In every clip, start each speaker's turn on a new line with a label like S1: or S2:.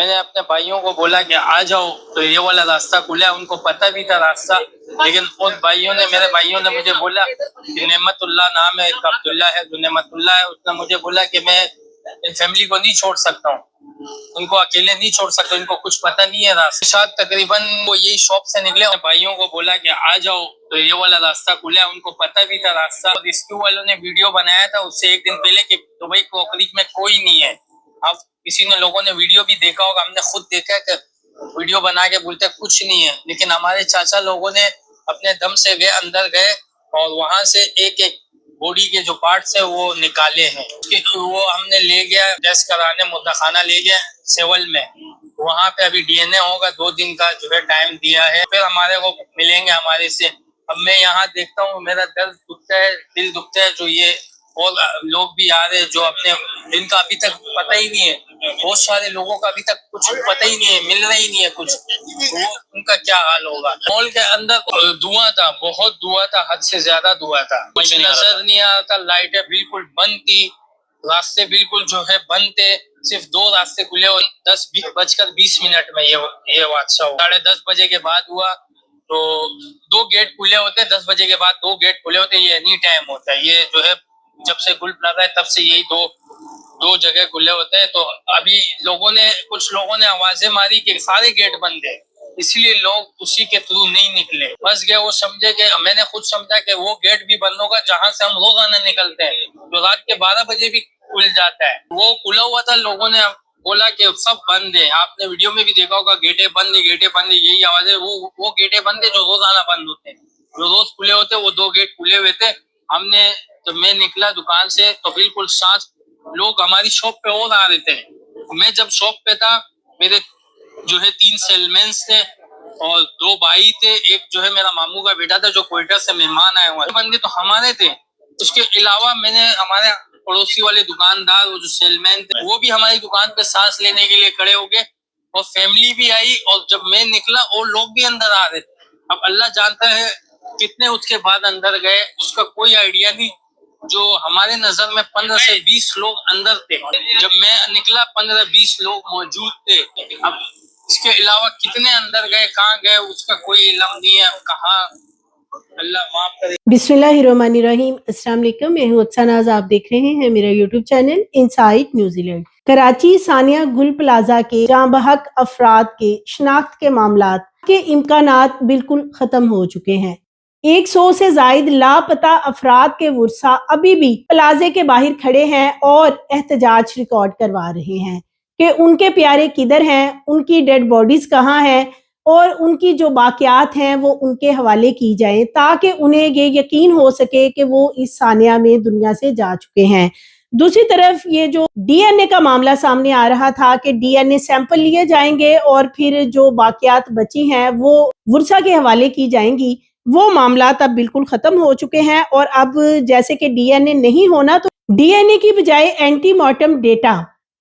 S1: मैंने अपने भाइयों को बोला कि आ जाओ, तो ये वाला रास्ता खुला है। उनको पता भी था रास्ता, लेकिन उन मेरे भाइयों ने मुझे बोला कि नेमतुल्लाह नाम है, एक अब्दुल्ला है, जो नेमतुल्लाह है, उसने मुझे बोला कि मैं इन फैमिली को नहीं छोड़ सकता हूँ, उनको अकेले नहीं छोड़ सकता, इनको कुछ पता नहीं है रास्ते। साथ तकरीबन वो यही शॉप से निकले, भाइयों को बोला कि आ जाओ, तो ये वाला रास्ता खुला है। उनको पता भी था रास्ता। रेस्क्यू वालों ने वीडियो बनाया था उससे एक दिन पहले कि दुबई क्रोकरीज में कोई नहीं है। अब किसी ने लोगों ने वीडियो भी देखा होगा, हमने खुद देखा है कि वीडियो बना के बोलते कुछ नहीं है, लेकिन हमारे चाचा लोगों ने अपने दम से गए, अंदर गए और वहां से एक एक बॉडी के जो पार्ट्स है वो निकाले हैं। वो हमने ले गया टेस्ट कराने, मुद्दाखाना ले गया सेवल में। वहां पे अभी डीएनए होगा, 2 दिन का जो है टाइम दिया है, फिर हमारे को मिलेंगे हमारे से। अब मैं यहाँ देखता हूँ, मेरा दर्द दुखता है, दिल दुखता है। जो ये और लोग भी आ रहे हैं जो अपने, जिनका अभी तक पता ही नहीं है, बहुत सारे लोगों का अभी तक कुछ पता ही नहीं है, मिल रहा ही नहीं है कुछ, वो उनका क्या हाल होगा। मॉल के अंदर धुआं था, बहुत धुआं था, हद से ज्यादा धुआं था, कुछ नजर नहीं आ रहा था। लाइटें बिल्कुल बंद थी, रास्ते बिल्कुल जो है बंद थे, सिर्फ 2 रास्ते खुले और 10:20 में ये हादसा हुआ। 10:30 बजे के बाद हुआ, तो 2 गेट खुले होते हैं, 10 बजे के बाद 2 गेट खुले होते हैं, ये एनी टाइम होता है। ये जो है जब से गुल प्लाजा है तब से यही दो जगह खुले होते हैं। तो अभी कुछ लोगों ने आवाजें मारी कि सारे गेट बंद है, इसलिए लोग उसी के थ्रू नहीं निकले, बस गए। वो समझे कि मैंने खुद समझा कि वो गेट भी बंद होगा जहां से हम रोजाना निकलते हैं, जो रात के 12 बजे भी खुल जाता है, वो खुला हुआ था। लोगों ने बोला कि सब बंद है, आपने वीडियो में भी देखा होगा, गेटे बंद है, गेटे बंद है, यही आवाज है। वो गेटे बंद है जो रोजाना बंद होते हैं, जो रोज खुले होते हैं, वो 2 गेट खुले हुए थे। हमने जब मैं निकला दुकान से तो बिल्कुल 7 लोग हमारी शॉप पे और आ रहे थे। मैं जब शॉप पे था, मेरे जो है 3 सेलमेन्स थे और 2 भाई थे, एक जो है मेरा मामू का बेटा था जो कोयटा से मेहमान आए हुए बंदे तो हमारे थे। उसके अलावा मैंने हमारे पड़ोसी वाले दुकानदार, वो जो सेलमैन थे, वो भी हमारी दुकान पे सांस लेने के लिए खड़े हो गए और फैमिली भी आई। और जब मैं निकला और लोग भी अंदर आ रहे थे। अब अल्लाह जानता है कितने उसके बाद अंदर गए, उसका कोई आइडिया नहीं। जो हमारे नजर में 15 से 20 लोग अंदर थे, जब मैं निकला 15-20 लोग मौजूद थे। अब इसके अलावा कितने अंदर गए, कहाँ गए, उसका कोई इल्म नहीं है, कहाँ। अल्लाह माफ करे।
S2: बिस्मिल्लाहिर्रहमानिर्रहीम। अस्सलाम वालेकुम, मैं हूं अत्सा नाज। आप देख रहे हैं मेरा YouTube channel insight New Zealand. Karachi Sania गुल प्लाजा के जाँ बहक अफराद के शनाख्त के मामलात के इम्कानात बिल्कुल खत्म हो चुके हैं। 100 से जायद लापता अफराद के वर्सा अभी भी प्लाजे के बाहर खड़े हैं और एहतजाज रिकॉर्ड करवा रहे हैं कि उनके प्यारे किधर हैं, उनकी डेड बॉडीज कहाँ हैं और उनकी जो बाकियात हैं वो उनके हवाले की जाएं, ताकि उन्हें ये यकीन हो सके कि वो इस सानिया में दुनिया से जा चुके हैं। दूसरी तरफ ये जो डीएनए का मामला सामने आ रहा था कि डीएनए सैंपल लिए जाएंगे और फिर जो बाकियात बची हैं वो वर्सा के हवाले की जाएंगी, वो मामला अब बिल्कुल खत्म हो चुके हैं। और अब जैसे कि डीएनए नहीं होना, तो डीएनए की बजाय एंटीमॉर्टम डेटा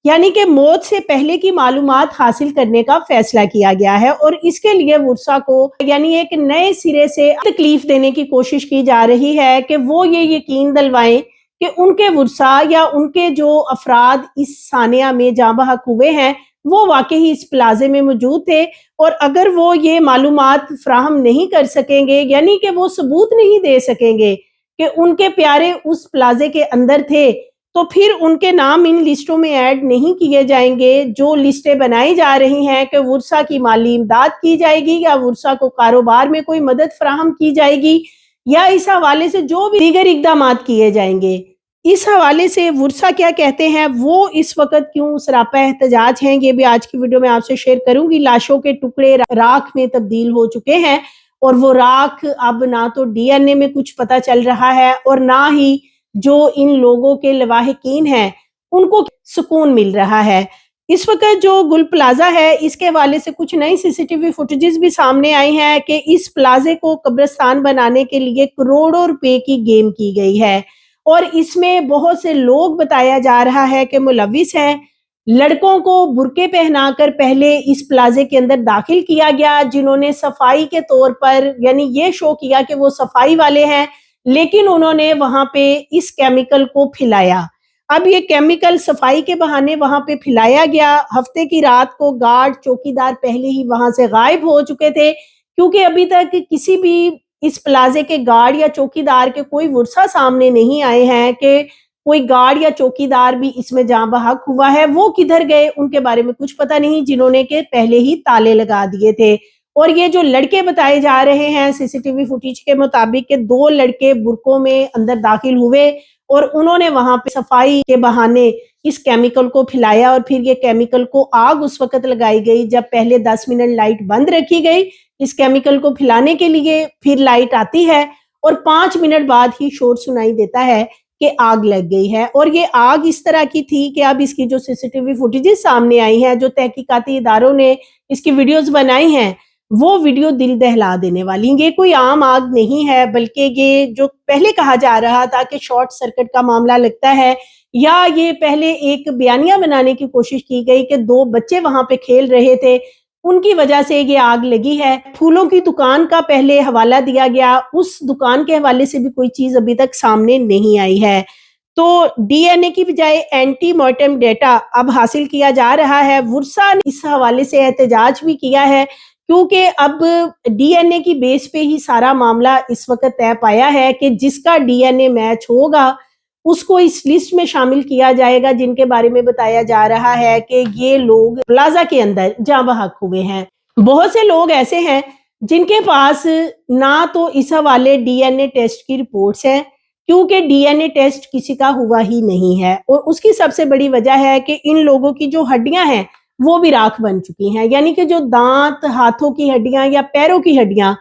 S2: यानी कि मौत से पहले की मालूमात हासिल करने का फैसला किया गया है। और इसके लिए वर्सा को यानी एक नए सिरे से तकलीफ देने की कोशिश की जा रही है कि वो ये यकीन दिलवाएं कि उनके वर्सा या उनके जो अफराद इस सानिया में जाँ बहक हुए हैं वो वाकई इस प्लाजे में मौजूद थे। और अगर वो ये मालूमात फ्राहम नहीं कर सकेंगे, यानी कि वो सबूत नहीं दे सकेंगे कि उनके प्यारे उस प्लाजे के अंदर थे, तो फिर उनके नाम इन लिस्टों में ऐड नहीं किए जाएंगे। जो लिस्टें बनाई जा रही हैं कि वर्सा की माली इमदाद की जाएगी या वर्सा को कारोबार में कोई मदद फ्राहम की जाएगी या इस हवाले से जो भी दीगर इक़दामात किए जाएंगे, इस हवाले से वर्सा क्या कहते हैं, वो इस वक्त क्यों सरापा एहतजाज हैं, ये भी आज की वीडियो में आपसे शेयर करूंगी। लाशों के टुकड़े राख में तब्दील हो चुके हैं और वो राख अब ना तो डीएनए में कुछ पता चल रहा है और ना ही जो इन लोगों के लवाहिकीन हैं उनको सुकून मिल रहा है। इस वक्त जो गुल प्लाजा है इसके हवाले से कुछ नई सीसीटीवी फुटेजेस भी सामने आई हैं कि इस प्लाजे को कब्रिस्तान बनाने के लिए करोड़ों रुपए की गेम की गई है और इसमें बहुत से लोग बताया जा रहा है कि मुलविस हैं। लड़कों को बुरके पहनाकर पहले इस प्लाजे के अंदर दाखिल किया गया, जिन्होंने सफाई के तौर पर यानी ये शो किया कि वो सफाई वाले हैं, लेकिन उन्होंने वहां पे इस केमिकल को फैलाया। اب یہ کیمیکل صفائی کے بہانے وہاں پہ پھیلایا گیا. ہفتے کی رات کو گارڈ چوکیدار پہلے ہی وہاں سے غائب ہو چکے تھے, کیونکہ ابھی تک کسی بھی اس پلازے کے گارڈ یا چوکیدار کے کوئی ورثہ سامنے نہیں آئے ہیں کہ کوئی گارڈ یا چوکیدار بھی اس میں جاں بحق ہوا ہے. وہ کدھر گئے ان کے بارے میں کچھ پتہ نہیں, جنہوں نے کہ پہلے ہی تالے لگا دیے تھے. اور یہ جو لڑکے بتائے جا رہے ہیں سی سی ٹی وی فوٹیج کے مطابق کہ 2 لڑکے برقعوں میں اندر داخل ہوئے اور انہوں نے وہاں پہ صفائی کے بہانے اس کیمیکل کو پھیلایا, اور پھر یہ کیمیکل کو آگ اس وقت لگائی گئی جب پہلے 10 منٹ لائٹ بند رکھی گئی اس کیمیکل کو پھیلانے کے لیے, پھر لائٹ آتی ہے اور 5 منٹ بعد ہی شور سنائی دیتا ہے کہ آگ لگ گئی ہے. اور یہ آگ اس طرح کی تھی کہ اب اس کی جو سی سی ٹی وی فوٹیجز سامنے آئی ہیں, جو تحقیقاتی اداروں نے اس کی ویڈیوز بنائی ہیں, وہ ویڈیو دل دہلا دینے والی. یہ کوئی عام آگ نہیں ہے, بلکہ یہ جو پہلے کہا جا رہا تھا کہ شارٹ سرکٹ کا معاملہ لگتا ہے, یا یہ پہلے ایک بیانیہ بنانے کی کوشش کی گئی کہ 2 بچے وہاں پہ کھیل رہے تھے ان کی وجہ سے یہ آگ لگی ہے. پھولوں کی دکان کا پہلے حوالہ دیا گیا, اس دکان کے حوالے سے بھی کوئی چیز ابھی تک سامنے نہیں آئی ہے. تو ڈی این اے کی بجائے اینٹی مارٹم ڈیٹا اب حاصل کیا جا رہا ہے. ورثہ نے اس حوالے سے احتجاج بھی کیا ہے, کیونکہ اب ڈی این اے کی بیس پہ ہی سارا معاملہ اس وقت طے پایا ہے کہ جس کا ڈی این اے میچ ہوگا اس کو اس لسٹ میں شامل کیا جائے گا, جن کے بارے میں بتایا جا رہا ہے کہ یہ لوگ پلازا کے اندر جاں بحق ہوئے ہیں. بہت سے لوگ ایسے ہیں جن کے پاس نہ تو اس حوالے ڈی این اے ٹیسٹ کی رپورٹس ہیں, کیونکہ ڈی این اے ٹیسٹ کسی کا ہوا ہی نہیں ہے, اور اس کی سب سے بڑی وجہ ہے کہ ان لوگوں کی جو ہڈیاں ہیں وہ بھی راکھ بن چکی ہیں. یعنی کہ جو دانت, ہاتھوں کی ہڈیاں یا پیروں کی ہڈیاں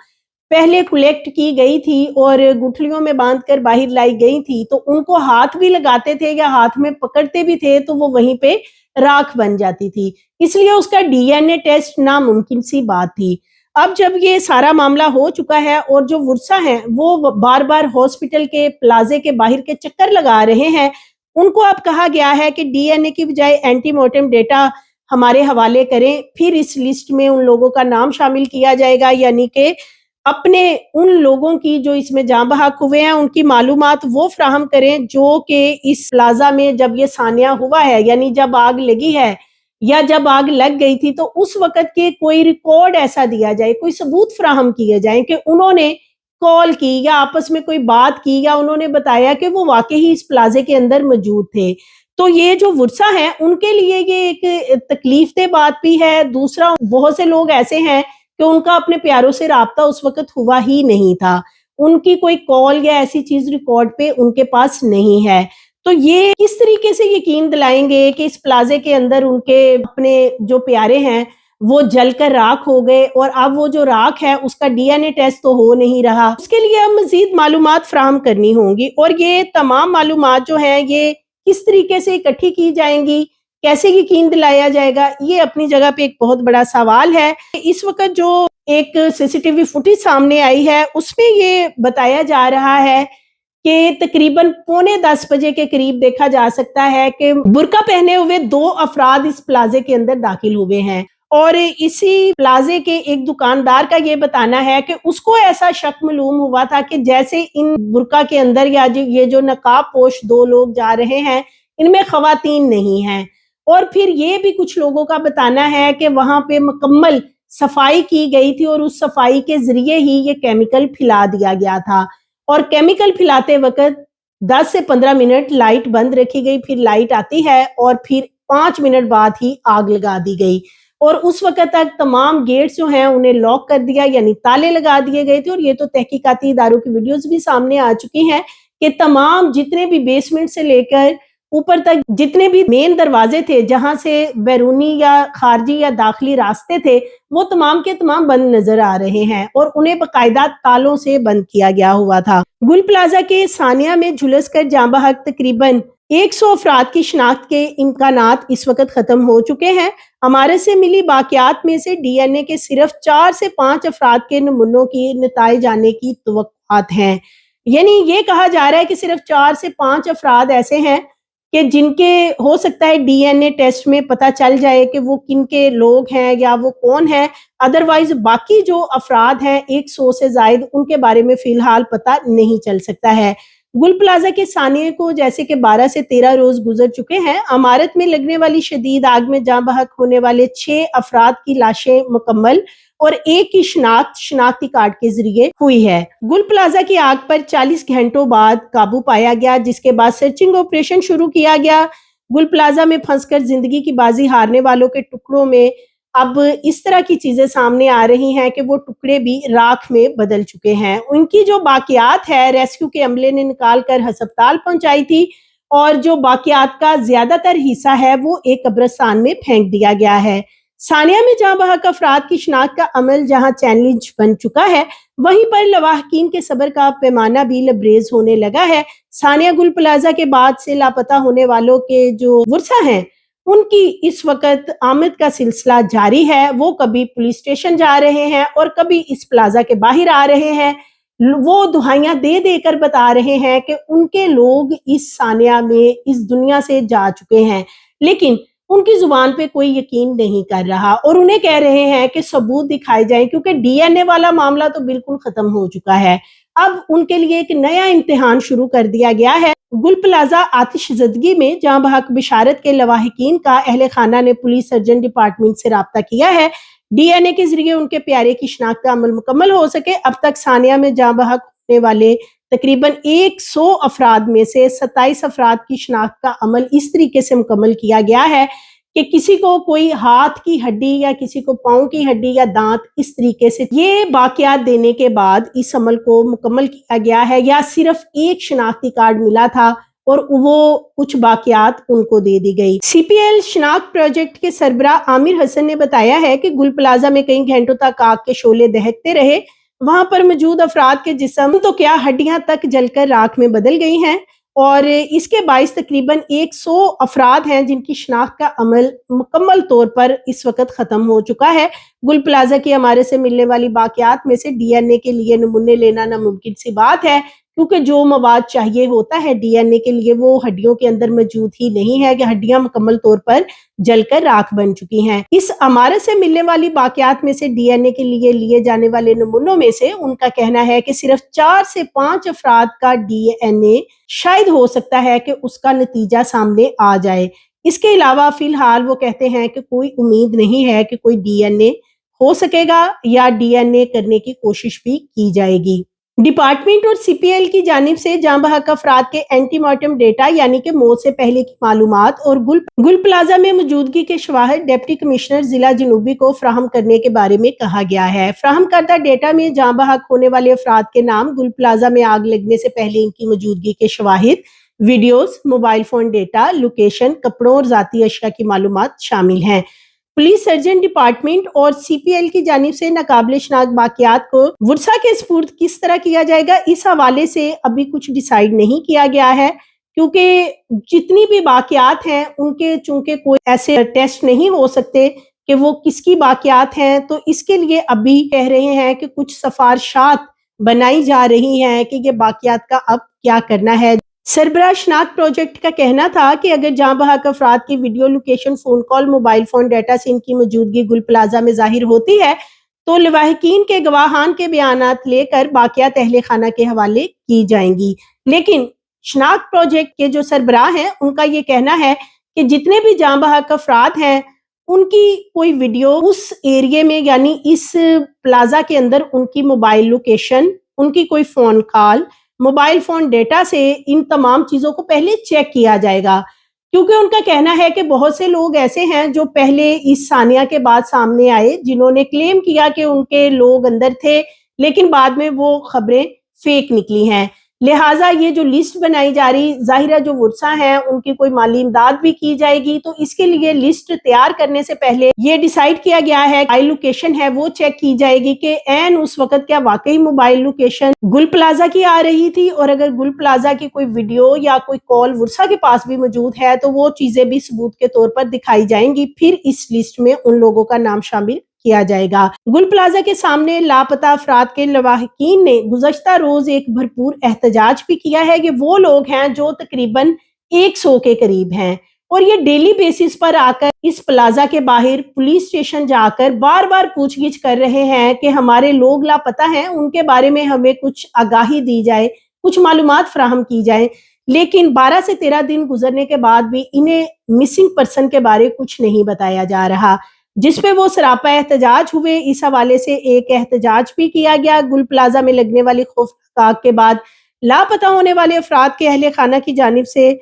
S2: پہلے کلیکٹ کی گئی تھی اور گٹھلیوں میں باندھ کر باہر لائی گئی تھی, تو ان کو ہاتھ بھی لگاتے تھے یا ہاتھ میں پکڑتے بھی تھے تو وہ وہیں پہ راکھ بن جاتی تھی, اس لیے اس کا ڈی این اے ٹیسٹ ناممکن سی بات تھی. اب جب یہ سارا معاملہ ہو چکا ہے اور جو ورثہ ہیں وہ بار بار ہاسپٹل کے پلازے کے باہر کے چکر لگا رہے ہیں, ان کو اب کہا گیا ہے کہ ڈی این اے کی بجائے اینٹی مارٹم ڈیٹا ہمارے حوالے کریں, پھر اس لسٹ میں ان لوگوں کا نام شامل کیا جائے گا. یعنی کہ اپنے ان لوگوں کی جو اس میں جاں بحق ہوئے ہیں ان کی معلومات وہ فراہم کریں جو کہ اس پلازا میں جب یہ سانیہ ہوا ہے, یعنی جب آگ لگی ہے یا جب آگ لگ گئی تھی, تو اس وقت کے کوئی ریکارڈ ایسا دیا جائے, کوئی ثبوت فراہم کیے جائیں کہ انہوں نے کال کی یا آپس میں کوئی بات کی یا انہوں نے بتایا کہ وہ واقعی اس پلازے کے اندر موجود تھے. تو یہ جو ورثہ ہیں ان کے لیے یہ ایک تکلیف دہ بات بھی ہے. دوسرا, بہت سے لوگ ایسے ہیں کہ ان کا اپنے پیاروں سے رابطہ اس وقت ہوا ہی نہیں تھا, ان کی کوئی کال یا ایسی چیز ریکارڈ پہ ان کے پاس نہیں ہے. تو یہ کس طریقے سے یقین دلائیں گے کہ اس پلازے کے اندر ان کے اپنے جو پیارے ہیں وہ جل کر راکھ ہو گئے, اور اب وہ جو راکھ ہے اس کا ڈی این اے ٹیسٹ تو ہو نہیں رہا. اس کے لیے اب مزید معلومات فراہم کرنی ہوں گی, اور یہ تمام معلومات جو ہیں یہ کس طریقے سے اکٹھی کی جائیں گی, کیسے یقین دلایا جائے گا, یہ اپنی جگہ پہ ایک بہت بڑا سوال ہے. اس وقت جو ایک سی سی ٹی وی فوٹیج سامنے آئی ہے اس میں یہ بتایا جا رہا ہے کہ تقریباً 9:45 بجے کے قریب دیکھا جا سکتا ہے کہ برقع پہنے ہوئے 2 افراد اس پلازے کے اندر داخل ہوئے ہیں, اور اسی پلازے کے ایک دکاندار کا یہ بتانا ہے کہ اس کو ایسا شک معلوم ہوا تھا کہ جیسے ان برقع کے اندر یا یہ جو نقاب پوش 2 لوگ جا رہے ہیں ان میں خواتین نہیں ہیں. اور پھر یہ بھی کچھ لوگوں کا بتانا ہے کہ وہاں پہ مکمل صفائی کی گئی تھی اور اس صفائی کے ذریعے ہی یہ کیمیکل پھیلا دیا گیا تھا, اور کیمیکل پھیلاتے وقت 10 سے 15 منٹ لائٹ بند رکھی گئی, پھر لائٹ آتی ہے اور پھر 5 منٹ بعد ہی آگ لگا دی گئی, اور اس وقت تک تمام گیٹس جو ہیں انہیں لاک کر دیا, یعنی تالے لگا دیے گئے تھے. اور یہ تو تحقیقاتی اداروں کی ویڈیوز بھی سامنے آ چکی ہیں کہ تمام جتنے بھی بیسمنٹ سے لے کر اوپر تک جتنے بھی مین دروازے تھے جہاں سے بیرونی یا خارجی یا داخلی راستے تھے وہ تمام کے تمام بند نظر آ رہے ہیں, اور انہیں باقاعدہ تالوں سے بند کیا گیا ہوا تھا. گل پلازا کے ثانیہ میں جھلس کر جاں بحق تقریباً 100 افراد کی شناخت کے امکانات اس وقت ختم ہو چکے ہیں. ہمارے سے ملی باقیات میں سے ڈی این اے کے صرف 4 سے 5 افراد کے نمونوں کی نتائج آنے کی توقعات ہیں. یعنی یہ کہا جا رہا ہے کہ صرف 4 سے 5 افراد ایسے ہیں کہ جن کے ہو سکتا ہے ڈی این اے ٹیسٹ میں پتہ چل جائے کہ وہ کن کے لوگ ہیں یا وہ کون ہیں. ادروائز باقی جو افراد ہیں 100 سے زائد ان کے بارے میں فی الحال پتہ نہیں چل سکتا ہے. गुल प्लाजा के सानिया को जैसे कि 12 से 13 रोज गुजर चुके हैं। इमारत में लगने वाली शदीद आग में जाँ बहक होने वाले 6 अफराद की लाशें मुकम्मल और एक की शनाख्ती कार्ड के जरिए हुई है। गुल प्लाजा की आग पर 40 घंटों बाद काबू पाया गया, जिसके बाद सर्चिंग ऑपरेशन शुरू किया गया। गुल प्लाजा में फंसकर जिंदगी की बाजी हारने वालों के टुकड़ों में अब इस तरह की चीजें सामने आ रही हैं कि वो टुकड़े भी राख में बदल चुके हैं। उनकी जो बाकियात है रेस्क्यू के अमले ने निकाल कर अस्पताल पहुंचाई थी और जो बाकियात का ज्यादातर हिस्सा है वो एक कब्रिस्तान में फेंक दिया गया है। सानिया में जाँ बहक अफराद की शिनाख्त का अमल जहां चैलेंज बन चुका है, वहीं पर लवाहकीन के सब्र का पैमाना भी लबरेज होने लगा है। सानिया गुल प्लाजा के बाद से लापता होने वालों के जो वर्सा हैं, उनकी इस वक्त आमद का सिलसिला जारी है। वो कभी पुलिस स्टेशन जा रहे हैं और कभी इस प्लाजा के बाहर आ रहे हैं। वो दुहाइयां दे देकर बता रहे हैं कि उनके लोग इस सानिया में इस दुनिया से जा चुके हैं, लेकिन उनकी जुबान पे कोई यकीन नहीं कर रहा और उन्हें कह रहे हैं कि सबूत दिखाए जाएं, क्योंकि डीएनए वाला मामला तो बिल्कुल खत्म हो चुका है। अब उनके लिए एक नया इम्तिहान शुरू कर दिया गया है। गुल प्लाजा आतिशज़दगी में जाँ बहक बिशारत के लवाहिकीन का अहले खाना ने पुलिस सर्जन डिपार्टमेंट से राब्ता किया है। डीएनए के जरिए उनके प्यारे की शिनाख्त का अमल मुकम्मल हो सके। अब तक सानिया में जाँ बहक होने वाले तकरीबन 100 अफराद में से 27 अफराद की शिनाख्त का अमल इस तरीके से मुकम्मल किया गया है कि किसी को कोई हाथ की हड्डी या किसी को पाँव की हड्डी या दांत इस तरीके से ये बाकियात देने के बाद इस अमल को मुकम्मल किया गया है, या सिर्फ एक शिनाख्ती कार्ड मिला था और वो कुछ बाकियात उनको दे दी गई। सीपीएल शिनाख्त प्रोजेक्ट के सरबराह आमिर हसन ने बताया है कि गुल प्लाजा में कई घंटों तक आग के शोले दहकते रहे। वहां पर मौजूद अफराद के जिस्म तो क्या हड्डियां तक जलकर राख में बदल गई हैं और इसके बाइस तकरीबन 100 अफराद हैं जिनकी शिनाख्त का अमल मुकम्मल तौर पर इस वक्त खत्म हो चुका है। गुल प्लाजा की इमारत से मिलने वाली बाकियात में से डीएनए के लिए नमूने लेना नामुमकिन सी बात है, क्योंकि जो मवाद चाहिए होता है डीएनए के लिए वो हड्डियों के अंदर मौजूद ही नहीं है कि हड्डियां मुकम्मल तौर पर जलकर राख बन चुकी हैं। इस इमारत से मिलने वाली बाकियात में से डीएनए के लिए लिए जाने वाले नमूनों में से उनका कहना है कि सिर्फ 4 से 5 अफराद का डीएनए शायद हो सकता है कि उसका नतीजा सामने आ जाए। इसके अलावा फिलहाल वो कहते हैं कि कोई उम्मीद नहीं है कि कोई डीएनए हो सकेगा या डीएनए करने की कोशिश भी की जाएगी। डिपार्टमेंट और सीपीएल की जानिब से जाँ बहक अफराद के एंटीमार्टम डेटा यानी कि मौत से पहले की मालूमात और गुल प्लाजा में मौजूदगी के शवाहिद डिप्टी कमिश्नर जिला जनूबी को फ्राहम करने के बारे में कहा गया है। फ्राहम करदा डेटा में जाँ बहक होने वाले अफराद के नाम, गुल प्लाजा में आग लगने से पहले इनकी मौजूदगी के शवाहिद, videos, mobile phone data, location, कपड़ों और जाती अशिया की मालूमात शामिल हैं। पुलिस सर्जन डिपार्टमेंट और सीपीएल की जानिब से नाकाबिल शनाख्त बाकियात को वर्सा के स्पुर्द किस तरह किया जाएगा, इस हवाले से अभी कुछ डिसाइड नहीं किया गया है, क्योंकि जितनी भी बाकियात हैं उनके चूंकि कोई ऐसे टेस्ट नहीं हो सकते कि वो किसकी बाकियात हैं, तो इसके लिए अभी कह रहे हैं कि कुछ सिफारिशात बनाई जा रही हैं कि ये बाकियात का अब क्या करना है। सरबराह शिनाख्त प्रोजेक्ट का कहना था कि अगर जाँ बहक अफराद की video, location, phone call, mobile phone data से इनकी मौजूदगी गुल प्लाजा में जाहिर होती है तो लवाहिकीन के गवाहान के बयानात लेकर बाकियात अहले खाना के हवाले की जाएंगी। लेकिन शिनाख्त प्रोजेक्ट के जो सरबराह हैं उनका ये कहना है कि जितने भी जाँ बहक अफराद हैं उनकी कोई वीडियो उस एरिया में यानी इस प्लाजा के अंदर उनकी मोबाइल लोकेशन, उनकी कोई phone call, mobile phone data से इन तमाम चीजों को पहले चेक किया जाएगा, क्योंकि उनका कहना है कि बहुत से लोग ऐसे हैं जो पहले इस सानिया के बाद सामने आए जिन्होंने क्लेम किया कि उनके लोग अंदर थे, लेकिन बाद में वो खबरें फेक निकली हैं। लिहाजा ये जो लिस्ट बनाई जा रही, जाहिर जो वर्सा हैं उनकी कोई माली इमदाद भी की जाएगी, तो इसके लिए लिस्ट तैयार करने से पहले ये डिसाइड किया गया है मोबाइल लोकेशन है वो चेक की जाएगी कि एन उस वक्त क्या वाकई मोबाइल लोकेशन गुल प्लाजा की आ रही थी, और अगर गुल प्लाजा की कोई वीडियो या कोई कॉल वर्सा के पास भी मौजूद है तो वो चीजें भी सबूत के तौर पर दिखाई जाएंगी। फिर इस लिस्ट में उन लोगों का नाम शामिल किया जाएगा। गुल प्लाजा के सामने लापता अफराद के लवाहिकीन ने गुज़श्ता रोज एक भरपूर एहतजाज भी किया है कि वो लोग हैं जो तकरीबन 100 के करीब हैं और ये डेली बेसिस पर आकर इस प्लाजा के बाहर पुलिस स्टेशन जाकर बार बार पूछगिछ कर रहे हैं कि हमारे लोग लापता हैं, उनके बारे में हमें कुछ आगाही दी जाए, कुछ मालूमात फराहम की जाए, लेकिन 12 से 13 दिन गुजरने के बाद भी इन्हें मिसिंग पर्सन के बारे कुछ नहीं बताया जा रहा, जिस पे वो सरापा एहतजाज हुए। इस हवाले से एक एहतजाज भी किया गया। गुल प्लाजा में लगने वाली खौफनाक आग के बाद लापता होने वाले अफराद के अहले खाना की जानिब से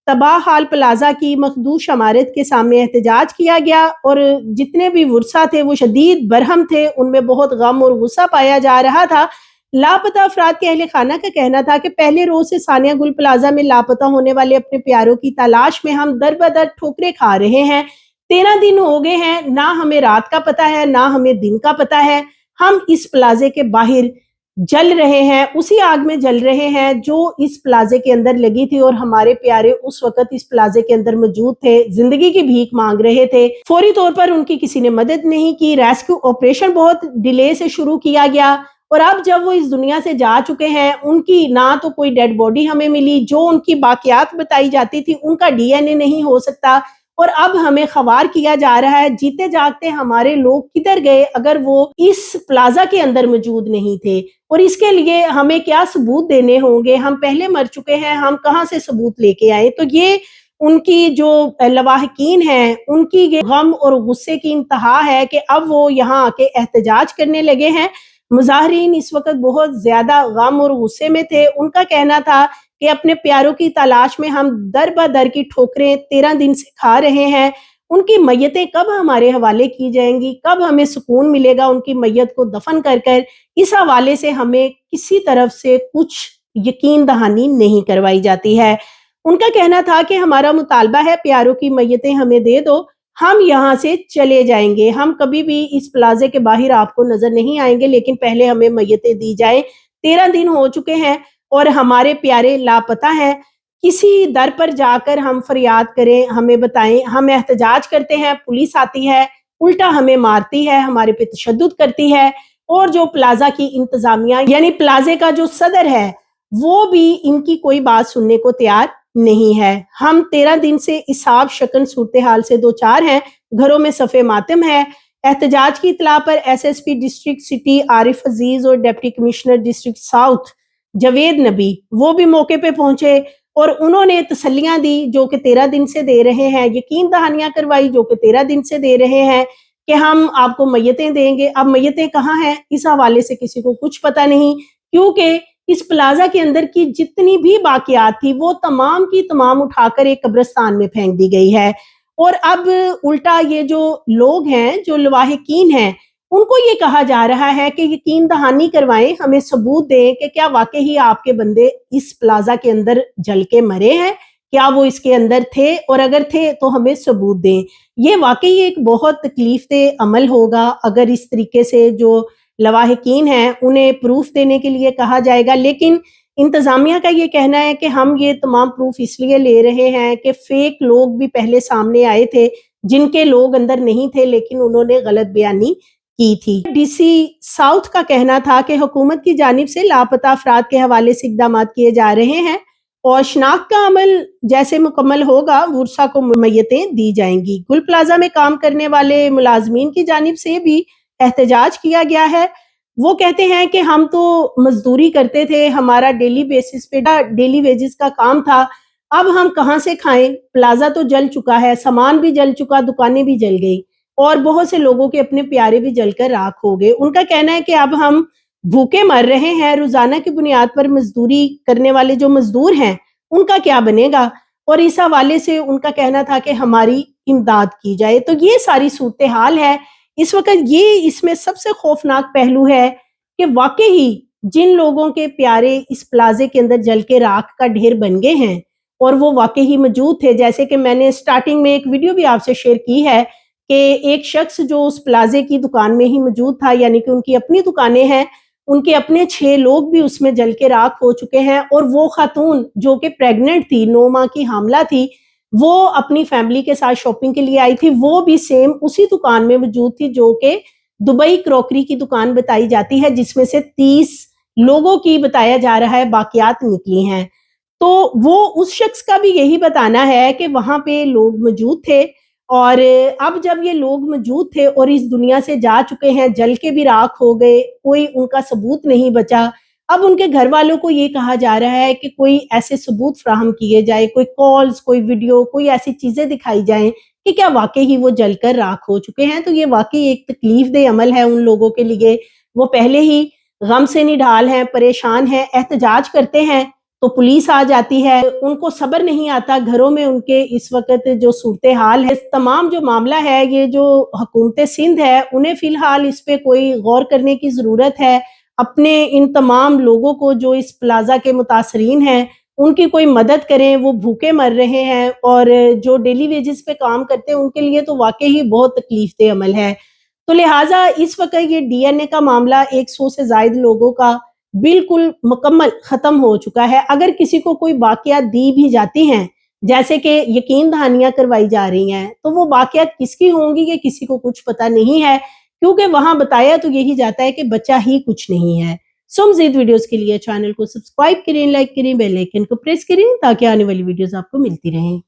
S2: तबाह हाल प्लाजा की मखदूश इमारत के सामने एहतजाज किया गया, और जितने भी वर्सा थे वो शदीद बरहम थे, उनमें बहुत गम और गुस्सा पाया जा रहा था। लापता अफराद के अहले खाना का कहना था कि पहले रोज से सानिया गुल प्लाजा में लापता होने वाले अपने प्यारों की तलाश में हम दर बदर ठोकरें खा रहे हैं। 13 दिन हो गए हैं, ना हमें रात का पता है ना हमें दिन का पता है। हम इस प्लाजे के बाहर जल रहे हैं, उसी आग में जल रहे हैं जो इस प्लाजे के अंदर लगी थी, और हमारे प्यारे उस वक्त इस प्लाजे के अंदर मौजूद थे, जिंदगी की भीख मांग रहे थे। फौरी तौर पर उनकी किसी ने मदद नहीं की। रेस्क्यू ऑपरेशन बहुत डिले से शुरू किया गया, और अब जब वो इस दुनिया से जा चुके हैं, उनकी ना तो कोई डेड बॉडी हमें मिली, जो उनकी बाकियात बताई जाती थी उनका डीएनए नहीं हो सकता, और अब हमें खबर किया जा रहा है जीते जागते हमारे लोग किधर गए अगर वो इस प्लाजा के अंदर मौजूद नहीं थे, और इसके लिए हमें क्या सबूत देने होंगे। हम पहले मर चुके हैं, हम कहां से सबूत लेके आए। तो ये उनकी जो लवाहकीन हैं, उनकी ये गम और गुस्से की इंतहा है कि अब वो यहाँ आके एहतजाज करने लगे हैं। मुजाहरीन इस वक्त बहुत ज्यादा गम और गुस्से में थे। उनका कहना था कि अपने प्यारों की तलाश में हम दर बदर की ठोकरें 13 दिन से खा रहे हैं। उनकी मैयतें कब हमारे हवाले की जाएंगी, कब हमें सुकून मिलेगा उनकी मैयत को दफन कर कर। इस हवाले से हमें किसी तरफ से कुछ यकीन दहानी नहीं करवाई जाती है। उनका कहना था कि हमारा मुतालबा है प्यारों की मैयतें हमें दे दो, हम यहाँ से चले जाएंगे, हम कभी भी इस प्लाजे के बाहर आपको नजर नहीं आएंगे, लेकिन पहले हमें मैयतें दी जाए। 13 दिन हो चुके हैं और हमारे प्यारे लापता हैं। किसी दर पर जाकर हम फरियाद करें, हमें बताएं। हम एहतजाज करते हैं, पुलिस आती है, उल्टा हमें मारती है, हमारे पे तशद्दुद करती है, और जो प्लाजा की इंतजामिया यानी प्लाजे का जो सदर है वो भी इनकी कोई बात सुनने को तैयार नहीं है। हम 13 दिन से इसाब शकन सूरत हाल से दो चार हैं, घरों में सफ़े मातम है। एहतजाज की इतला पर एसएसपी डिस्ट्रिक्ट सिटी आरिफ अजीज और deputy commissioner district south Javed नबी वो भी मौके पे पहुंचे, और उन्होंने तसल्लियां दी जो कि 13 दिन से दे रहे हैं, यकीन दहानियां करवाई जो कि 13 दिन से दे रहे हैं कि हम आपको मैयतें देंगे। अब मैयतें कहाँ हैं, इस हवाले से किसी को कुछ पता नहीं, क्योंकि इस प्लाजा के अंदर की जितनी भी बाकियात थी वो तमाम की तमाम उठाकर एक कब्रिस्तान में फेंक दी गई है। और अब उल्टा ये जो लोग हैं, जो लवाहिकीन हैं, उनको ये कहा जा रहा है कि यकीन दहानी करवाएं, हमें सबूत दें कि क्या वाकई ही आपके बंदे इस प्लाजा के अंदर जल के मरे हैं, क्या वो इसके अंदर थे, और अगर थे तो हमें सबूत दें। ये वाकई एक बहुत तकलीफ दे अमल होगा अगर इस तरीके से जो लवाहिकीन हैं उन्हें प्रूफ देने के लिए कहा जाएगा। लेकिन इंतजामिया का ये कहना है कि हम ये तमाम प्रूफ इसलिए ले रहे हैं कि फेक लोग भी पहले सामने आए थे जिनके लोग अंदर नहीं थे, लेकिन उन्होंने गलत बयानी की थी। डीसी साउथ का कहना था कि हुकूमत की जानिब से लापता अफराद के हवाले से इकदाम किए जा रहे हैं, और शनाख्त का अमल जैसे मुकम्मल होगा वर्सा को मैयतें दी जाएंगी। गुल प्लाजा में काम करने वाले मुलाजमीन की जानिब से भी एहतजाज किया गया है। वो कहते हैं कि हम तो मजदूरी करते थे, हमारा डेली बेसिस पे डेली वेजेस का काम था, अब हम कहाँ से खाएं, प्लाजा तो जल चुका है, सामान भी जल चुका, दुकानें भी जल गई, और बहुत से लोगों के अपने प्यारे भी जलकर राख हो गए। उनका कहना है कि अब हम भूखे मर रहे हैं, रोजाना की बुनियाद पर मजदूरी करने वाले जो मजदूर हैं उनका क्या बनेगा, और इस हवाले से उनका कहना था कि हमारी इमदाद की जाए। तो ये सारी सूरत हाल है इस वक्त। ये इसमें सबसे खौफनाक पहलू है कि वाकई ही जिन लोगों के प्यारे इस प्लाजे के अंदर जल के राख का ढेर बन गए हैं और वो वाकई ही मौजूद थे, जैसे कि मैंने स्टार्टिंग में एक वीडियो भी आपसे शेयर की है कि एक शख्स जो उस प्लाजे की दुकान में ही मौजूद था, यानी कि उनकी अपनी दुकानें हैं, उनके अपने 6 लोग भी उसमें जल के राख हो चुके हैं, और वो खातून जो कि प्रेग्नेंट थी, 9 माह की हामला थी, वो अपनी फैमिली के साथ शॉपिंग के लिए आई थी, वो भी सेम उसी दुकान में मौजूद थी जो कि दुबई क्रॉकरी की दुकान बताई जाती है, जिसमें से 30 लोगों की बताया जा रहा है बाकियात निकली हैं। तो वो उस शख्स का भी यही बताना है कि वहां पे लोग मौजूद थे, और अब जब ये लोग मौजूद थे और इस दुनिया से जा चुके हैं, जल के भी राख हो गए, कोई उनका सबूत नहीं बचा, اب ان کے گھر والوں کو یہ کہا جا رہا ہے کہ کوئی ایسے ثبوت فراہم کیے جائے, کوئی کالز, کوئی ویڈیو, کوئی ایسی چیزیں دکھائی جائیں کہ کیا واقعی ہی وہ جل کر راکھ ہو چکے ہیں. تو یہ واقعی ایک تکلیف دہ عمل ہے ان لوگوں کے لیے. وہ پہلے ہی غم سے نڈھال ہیں, پریشان ہیں, احتجاج کرتے ہیں تو پولیس آ جاتی ہے, ان کو صبر نہیں آتا. گھروں میں ان کے اس وقت جو صورتحال ہے, تمام جو معاملہ ہے, یہ جو حکومت سندھ ہے انہیں فی الحال اس پہ کوئی غور کرنے کی ضرورت ہے. اپنے ان تمام لوگوں کو جو اس پلازا کے متاثرین ہیں ان کی کوئی مدد کریں. وہ بھوکے مر رہے ہیں اور جو ڈیلی ویجز پہ کام کرتے ہیں ان کے لیے تو واقعی ہی بہت تکلیف دہ عمل ہے. تو لہٰذا اس وقت یہ ڈی این اے کا معاملہ 100 سے زائد لوگوں کا بالکل مکمل ختم ہو چکا ہے. اگر کسی کو کوئی باقیات دی بھی جاتی ہیں جیسے کہ یقین دہانیاں کروائی جا رہی ہیں تو وہ باقیات کس کی ہوں گی یہ کسی کو کچھ پتہ نہیں ہے, کیونکہ وہاں بتایا تو یہی جاتا ہے کہ بچہ ہی کچھ نہیں ہے. سو مزید ویڈیوز کے لیے چینل کو سبسکرائب کریں, لائک کریں, بیل آئیکن کو پریس کریں تاکہ آنے والی ویڈیوز آپ کو ملتی رہیں.